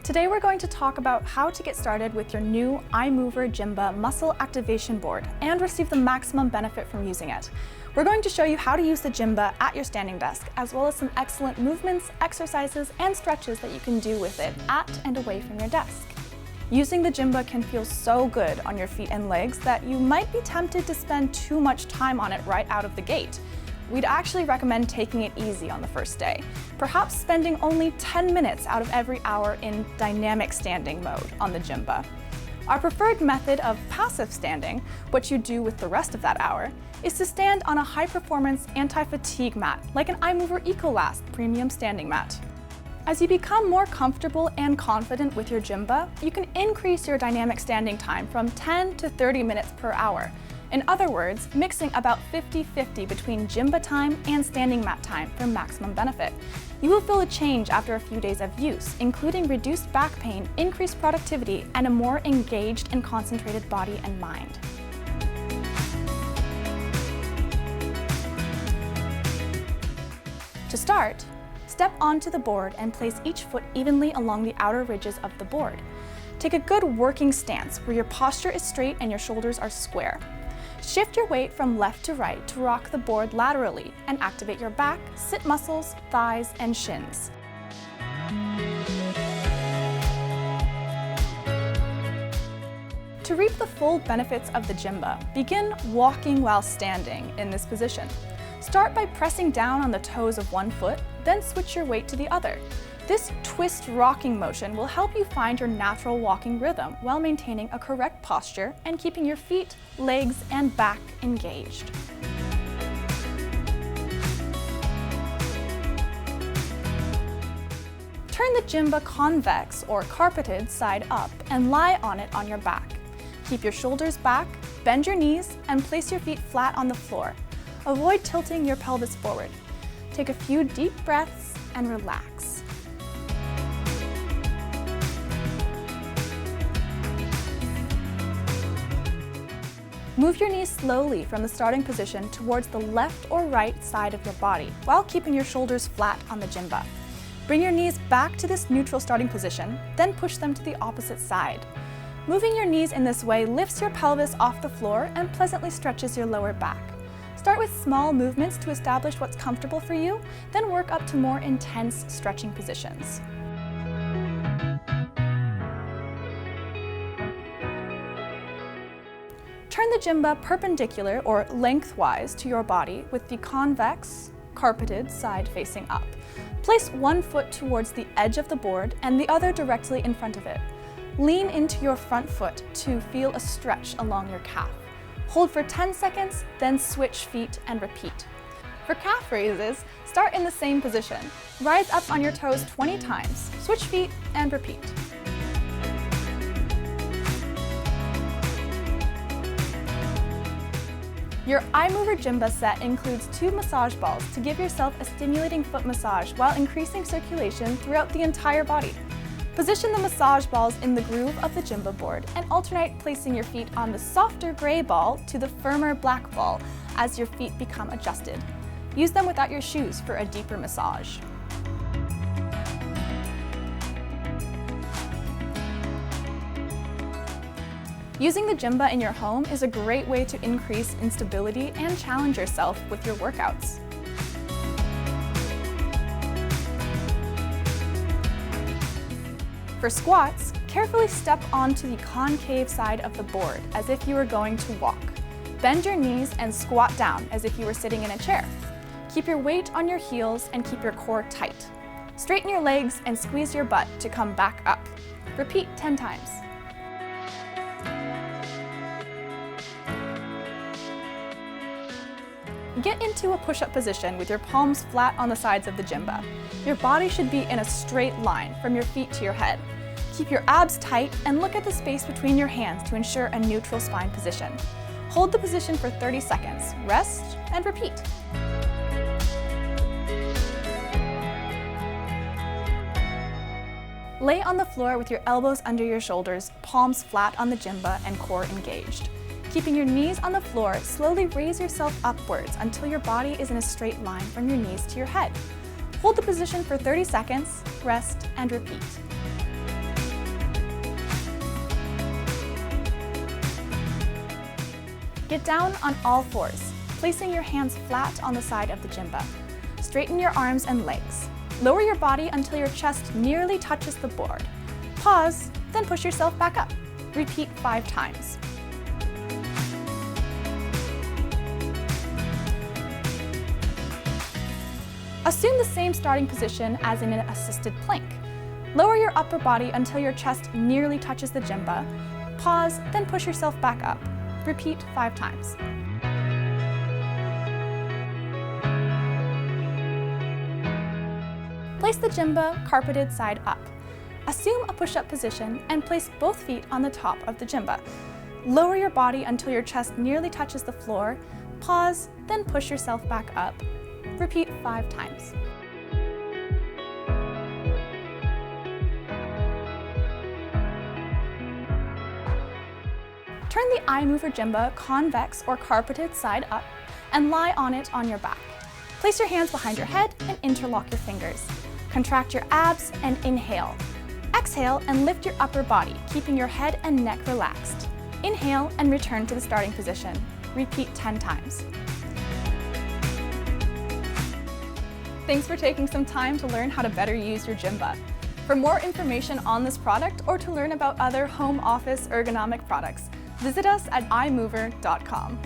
Today we're going to talk about how to get started with your new iMovR Gymba muscle activation board and receive the maximum benefit from using it. We're going to show you how to use the Gymba at your standing desk, as well as some excellent movements, exercises, and stretches that you can do with it at and away from your desk. Using the Gymba can feel so good on your feet and legs that you might be tempted to spend too much time on it right out of the gate. We'd actually recommend taking it easy on the first day, perhaps spending only 10 minutes out of every hour in dynamic standing mode on the Gymba. Our preferred method of passive standing, what you do with the rest of that hour, is to stand on a high-performance anti-fatigue mat like an iMovR EcoLast premium standing mat. As you become more comfortable and confident with your Gymba, you can increase your dynamic standing time from 10 to 30 minutes per hour. In other words, mixing about 50-50 between Gymba time and standing mat time for maximum benefit. You will feel a change after a few days of use, including reduced back pain, increased productivity, and a more engaged and concentrated body and mind. To start, step onto the board and place each foot evenly along the outer ridges of the board. Take a good working stance where your posture is straight and your shoulders are square. Shift your weight from left to right to rock the board laterally and activate your back, sit muscles, thighs, and shins. To reap the full benefits of the Gymba, begin walking while standing in this position. Start by pressing down on the toes of one foot, then switch your weight to the other. This twist rocking motion will help you find your natural walking rhythm while maintaining a correct posture and keeping your feet, legs, and back engaged. Turn the Gymba convex or carpeted side up and lie on it on your back. Keep your shoulders back, bend your knees, and place your feet flat on the floor. Avoid tilting your pelvis forward. Take a few deep breaths and relax. Move your knees slowly from the starting position towards the left or right side of your body while keeping your shoulders flat on the Gymba. Bring your knees back to this neutral starting position, then push them to the opposite side. Moving your knees in this way lifts your pelvis off the floor and pleasantly stretches your lower back. Start with small movements to establish what's comfortable for you, then work up to more intense stretching positions. Turn the Gymba perpendicular or lengthwise to your body with the convex, carpeted side facing up. Place one foot towards the edge of the board and the other directly in front of it. Lean into your front foot to feel a stretch along your calf. Hold for 10 seconds, then switch feet and repeat. For calf raises, start in the same position. Rise up on your toes 20 times, switch feet, and repeat. Your iMovR Gymba set includes 2 massage balls to give yourself a stimulating foot massage while increasing circulation throughout the entire body. Position the massage balls in the groove of the Gymba board and alternate placing your feet on the softer gray ball to the firmer black ball as your feet become adjusted. Use them without your shoes for a deeper massage. Using the Gymba in your home is a great way to increase instability and challenge yourself with your workouts. For squats, carefully step onto the concave side of the board as if you were going to walk. Bend your knees and squat down as if you were sitting in a chair. Keep your weight on your heels and keep your core tight. Straighten your legs and squeeze your butt to come back up. Repeat 10 times. Get into a push-up position with your palms flat on the sides of the Gymba. Your body should be in a straight line from your feet to your head. Keep your abs tight and look at the space between your hands to ensure a neutral spine position. Hold the position for 30 seconds, rest, and repeat. Lay on the floor with your elbows under your shoulders, palms flat on the Gymba, and core engaged. Keeping your knees on the floor, slowly raise yourself upwards until your body is in a straight line from your knees to your head. Hold the position for 30 seconds, rest, and repeat. Get down on all fours, placing your hands flat on the side of the Gymba. Straighten your arms and legs. Lower your body until your chest nearly touches the board. Pause, then push yourself back up. Repeat 5 times. Assume the same starting position as in an assisted plank. Lower your upper body until your chest nearly touches the Gymba. Pause, then push yourself back up. Repeat 5 times. Place the Gymba carpeted side up. Assume a push-up position and place both feet on the top of the Gymba. Lower your body until your chest nearly touches the floor. Pause, then push yourself back up. Repeat 5 times. Turn the iMovR Gymba convex or carpeted side up and lie on it on your back. Place your hands behind your head and interlock your fingers. Contract your abs and inhale. Exhale and lift your upper body, keeping your head and neck relaxed. Inhale and return to the starting position. Repeat 10 times. Thanks for taking some time to learn how to better use your Gymba. For more information on this product or to learn about other home office ergonomic products, visit us at iMovR.com.